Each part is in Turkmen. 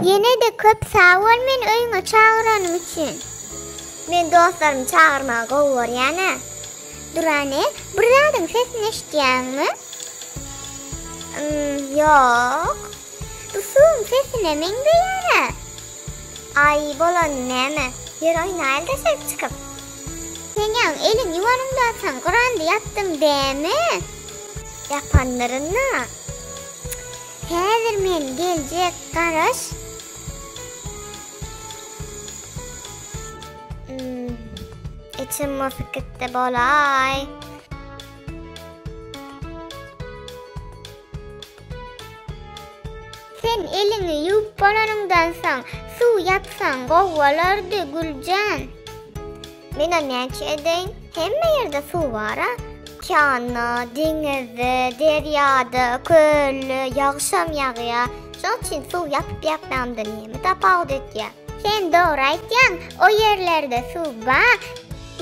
Yine de köp sağ ol men öýüňe çağıranım üçin. Men dostlarymı çağırmaga gowar ýa-ni. Durane, bir zadyň sesini eşitýäňmi? Ýok. Bu suwun sesine men beýäne. Ay bolan näme? Yer oýnaýl da ses çykyp. Seňň eliň ýuwanymdasan Gurandy ýatdyň dämi? Yapanlaryna. Häzir men geljek garaş. İçim mufikette bolay. Sen elini yuvup bolanыңdan soň suw ýapsaň gowwalardy Güljan. Mena näçe edeň? Hemme ýerde suw bar-a. Kany, deňizi, derýady, kölli, ýagşam ýagýa. Şoň üçin suw ýapyp-ýapmamdy näme tapawut etýär. Sen dogry aýtýaň, o ýerlerde suw bar.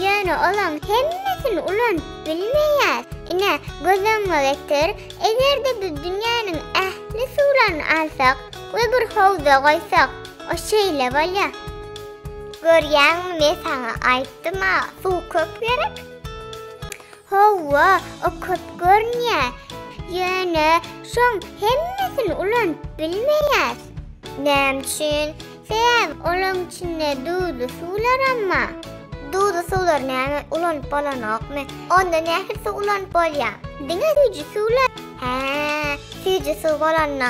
Ýöne olaň hemmesini ulan bilmeýär. Ine gözüňe getir, egerde bu dünýäniň ähli suwlaryny alsak we bir howza goýsak, o şeýle bolýar. Görýäňmi, men saňa aýtdym-a, suw köp gerek. Hawa, o köp görnýär. Ýöne şoň hemmesini ulan bilmeýär. Näme üçin? Sen olaň içinde duýdy suwlar amma. Duýdy suwlar näme ulanyp bolanokmy? Onda nähisi ulanyp bolýar? Diňe suwjy suwlar. Ha, suwjy suw bolanna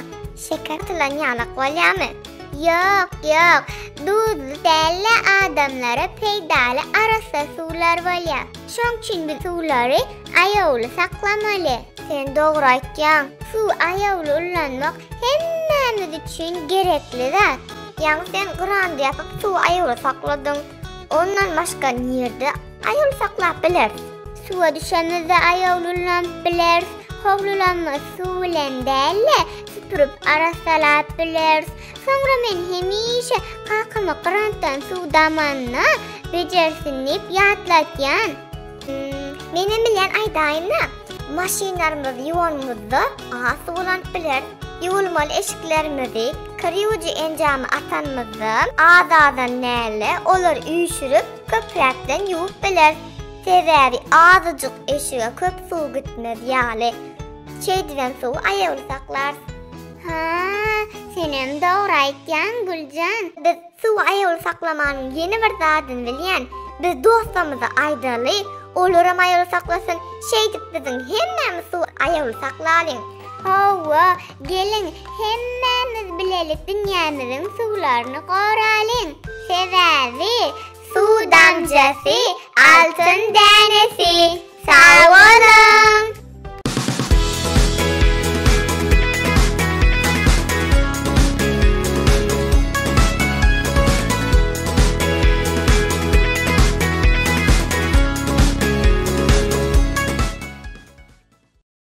şeker tilen ýalak bolýarmy? Ýok, ýok. Duýdy dälle adamlara peýdaly arasa suwlar bolýar. Şoň üçin biz suwlary aýawly saklamaly. Sen dogry aýtýaň. Suw aýawly ulanmak hemmemiz üçin gerekli zat. Ýa-ni sen Gurandy ýapyp suw aýawly sakladyň. Ondan başka nirde ayol saklap biler. Suwa düşenizde ayol ulanıp biler. Hovlulanma su bilen dälle süpürüp arasalap biler. Sonra men hemişe kakama Gurandan suw damanna bejersinip ýatlatýan. Menem bilen aýdaýyn-da. Maşinalarymyz ýuwanmyzda suw ulanıp biler. Ýuwulmaly eşiklerimizi kirýüji enjamy atanmyzda azadan näle olar üýşürüp köprekden ýuwup biler. Sebäbi azyjyk eşige köp suw gitmez ýaly. Çeýdilen suw aýawly saklar. Ha, senem dogry aýtýaň Güljan. Biz suw aýawly saklamanyň ýeni bir zadyny bilýän. Biz dostlarymyza aýdaly, olaram aýawly saklasyn, şeýdip biziň hemmemiz suw aýawly saklalyň. Hawa, gelin hemmemiz bilelik dünýämiziň suwlaryny goralyň. Sebäbi suw damjasy altyn dänesi.